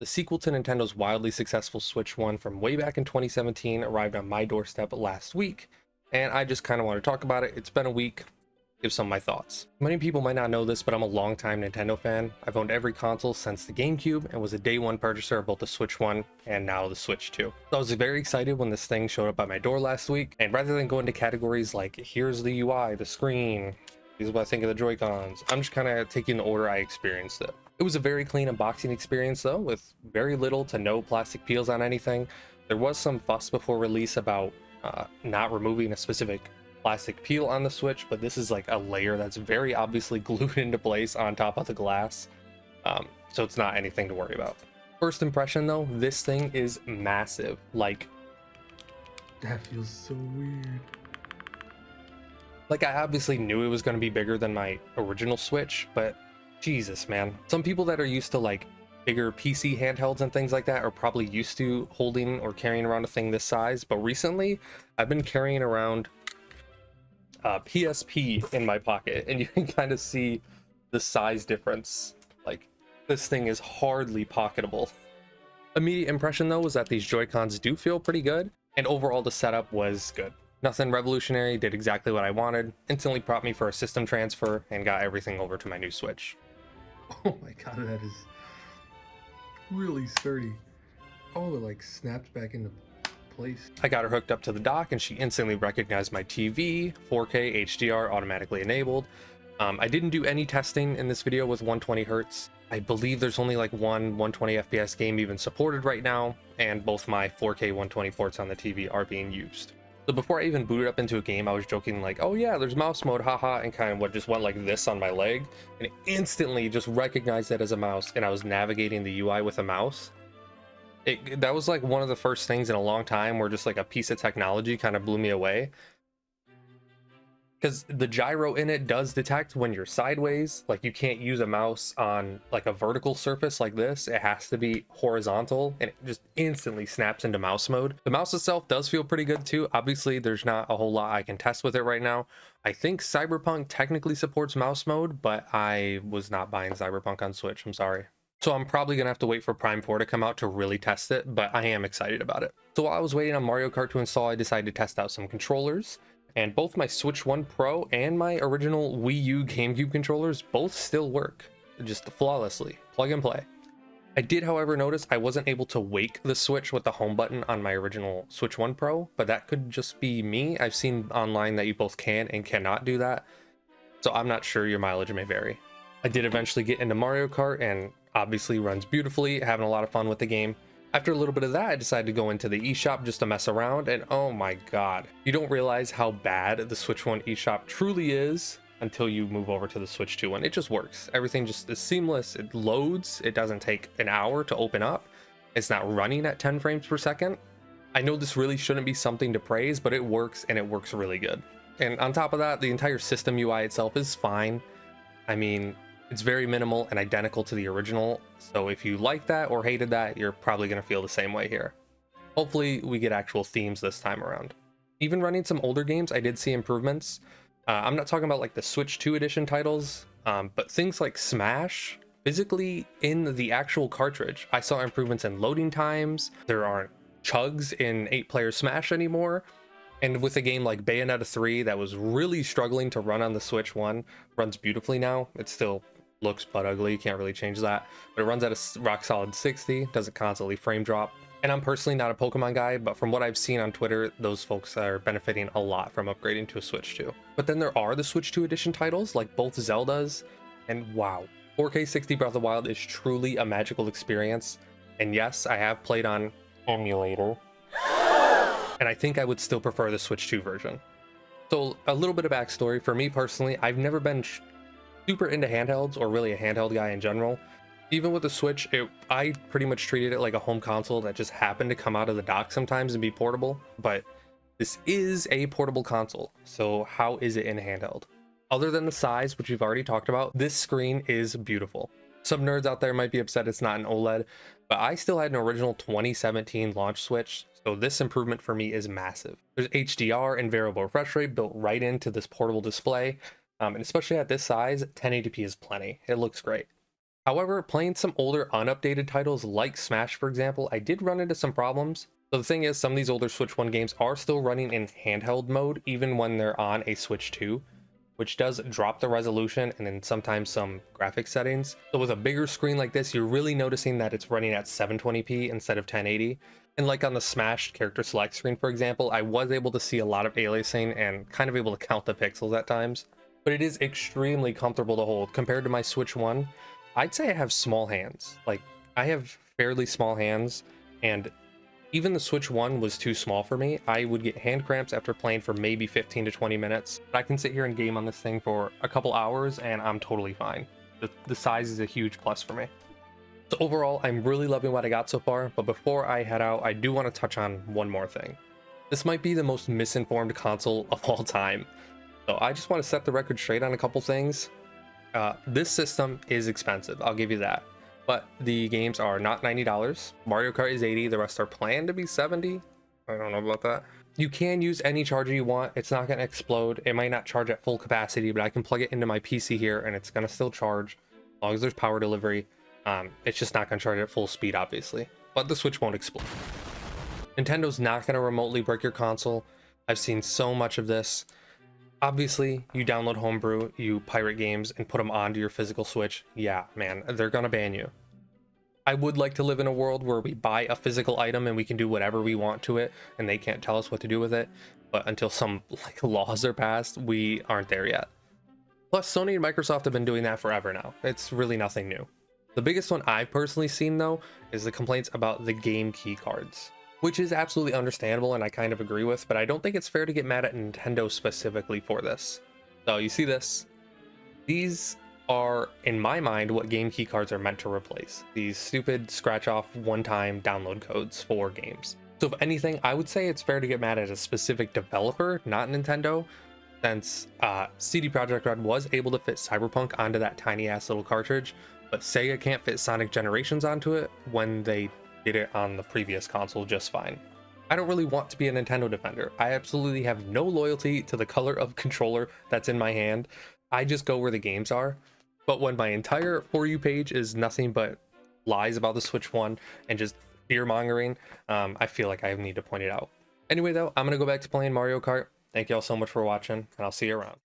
The sequel to Nintendo's wildly successful Switch 1 from way back in 2017 arrived on my doorstep last week, and I just kind of want to talk about it. It's been a week, give some of my thoughts. Many people might not know this, but I'm a longtime Nintendo fan. I've owned every console since the GameCube and was a day one purchaser of both the Switch 1 and now the Switch 2. So I was very excited when this thing showed up at my door last week, and rather than go into categories like here's the UI, the screen, this is what I think of the Joy-Cons, I'm just kind of taking the order I experienced it. It was a very clean unboxing experience though, with very little to no plastic peels on anything. There was some fuss before release about not removing a specific plastic peel on the Switch, but this is like a layer that's very obviously glued into place on top of the glass, so it's not anything to worry about. First impression though, this thing is massive. Like, that feels so weird. I obviously knew it was going to be bigger than my original Switch, but Jesus, man. Some people that are used to like bigger PC handhelds and things like that are probably used to holding or carrying around a thing this size, but recently I've been carrying around PSP in my pocket, and you can kind of see the size difference. Like, this thing is hardly pocketable. Immediate impression though was that these Joy-Cons do feel pretty good, and overall the setup was good. Nothing revolutionary, did exactly what I wanted, instantly propped me for a system transfer, and got everything over to my new Switch. Oh my god, that is really sturdy. Oh, it like snapped back into place. I got her hooked up to the dock and she instantly recognized my TV, 4K HDR automatically enabled. I didn't do any testing in this video with 120 Hz. I believe there's only like one 120 FPS game even supported right now, and both my 4K 120 ports on the TV are being used. So before I even booted up into a game, I was joking like, oh yeah, there's mouse mode, haha, and kind of what just went like this on my leg, and it instantly just recognized it as a mouse, and I was navigating the UI with a mouse. That was like one of the first things in a long time where just like a piece of technology kind of blew me away. Because the gyro in it does detect when you're sideways. Like, you can't use a mouse on like a vertical surface like this. It has to be horizontal, and it just instantly snaps into mouse mode. The mouse itself does feel pretty good too. Obviously there's not a whole lot I can test with it right now. I think Cyberpunk technically supports mouse mode, but I was not buying Cyberpunk on Switch, I'm sorry. So I'm probably gonna have to wait for Prime 4 to come out to really test it, but I am excited about it. So while I was waiting on Mario Kart to install, I decided to test out some controllers. And both my Switch 1 Pro and my original Wii U GameCube controllers both still work, just flawlessly, plug and play. I did, however, notice I wasn't able to wake the Switch with the home button on my original Switch 1 Pro, but that could just be me. I've seen online that you both can and cannot do that, so I'm not sure, your mileage may vary. I did eventually get into Mario Kart, and obviously runs beautifully, having a lot of fun with the game. After a little bit of that, I decided to go into the eShop just to mess around, and oh my god. You don't realize how bad the Switch 1 eShop truly is until you move over to the Switch 2 one. It just works. Everything just is seamless. It loads. It doesn't take an hour to open up. It's not running at 10 frames per second. I know this really shouldn't be something to praise, but it works, and it works really good. And on top of that, the entire system UI itself is fine. I mean, it's very minimal and identical to the original, so if you like that or hated that, you're probably going to feel the same way here. Hopefully we get actual themes this time around. Even running some older games, I did see improvements. I'm not talking about like the Switch 2 edition titles, but things like Smash, physically in the actual cartridge, I saw improvements in loading times. There aren't chugs in 8-player Smash anymore. And with a game like Bayonetta 3 that was really struggling to run on the Switch 1, runs beautifully now. It still looks butt ugly, you can't really change that, but it runs at a rock solid 60, doesn't constantly frame drop. And I'm personally not a Pokemon guy, but from what I've seen on Twitter, those folks are benefiting a lot from upgrading to a Switch 2. But then there are the Switch 2 edition titles, like both Zeldas, and wow, 4K 60 Breath of the Wild is truly a magical experience. And yes, I have played on emulator, and I think I would still prefer the Switch 2 version. So a little bit of backstory, for me personally, I've never been super into handhelds, or really a handheld guy in general. Even with the Switch, I pretty much treated it like a home console that just happened to come out of the dock sometimes and be portable, but this is a portable console, so how is it in handheld? Other than the size, which we've already talked about, this screen is beautiful. Some nerds out there might be upset it's not an OLED, but I still had an original 2017 launch Switch, so this improvement for me is massive. There's HDR and variable refresh rate built right into this portable display, and especially at this size, 1080p is plenty. It looks great. However, playing some older unupdated titles like Smash, for example, I did run into some problems. So the thing is, some of these older Switch 1 games are still running in handheld mode, even when they're on a Switch 2, which does drop the resolution and then sometimes some graphics settings. So with a bigger screen like this, you're really noticing that it's running at 720p instead of 1080. And like on the Smash character select screen, for example, I was able to see a lot of aliasing and kind of able to count the pixels at times. But it is extremely comfortable to hold compared to my Switch 1. I'd say I have small hands. Like, I have fairly small hands, and even the Switch 1 was too small for me. I would get hand cramps after playing for maybe 15 to 20 minutes. I can sit here and game on this thing for a couple hours and I'm totally fine. The size is a huge plus for me. So overall, I'm really loving what I got so far, but before I head out, I do want to touch on one more thing. This might be the most misinformed console of all time. So I just want to set the record straight on a couple things. This system is expensive, I'll give you that. But the games are not $90. Mario Kart is $80. The rest are planned to be $70. I don't know about that. You can use any charger you want. It's not going to explode. It might not charge at full capacity, but I can plug it into my PC here and it's going to still charge as long as there's power delivery. It's just not going to charge at full speed, obviously. But the Switch won't explode. Nintendo's not going to remotely break your console. I've seen so much of this. Obviously, you download Homebrew, you pirate games, and put them onto your physical Switch. Yeah, man, they're gonna ban you. I would like to live in a world where we buy a physical item and we can do whatever we want to it, and they can't tell us what to do with it. But until some laws are passed, we aren't there yet. Plus, Sony and Microsoft have been doing that forever now. It's really nothing new. The biggest one I've personally seen, though, is the complaints about the game key cards, which is absolutely understandable and I kind of agree with, but I don't think it's fair to get mad at Nintendo specifically for this. So you see this? These are, in my mind, what game key cards are meant to replace. These stupid scratch-off one-time download codes for games. So if anything, I would say it's fair to get mad at a specific developer, not Nintendo, since CD Projekt Red was able to fit Cyberpunk onto that tiny-ass little cartridge, but Sega can't fit Sonic Generations onto it when they did it on the previous console just fine. I don't really want to be a Nintendo defender. I absolutely have no loyalty to the color of controller that's in my hand. I just go where the games are. But when my entire For You page is nothing but lies about the Switch 1 and just fear-mongering, I feel like I need to point it out. Anyway though, I'm gonna go back to playing Mario Kart. Thank you all so much for watching, and I'll see you around.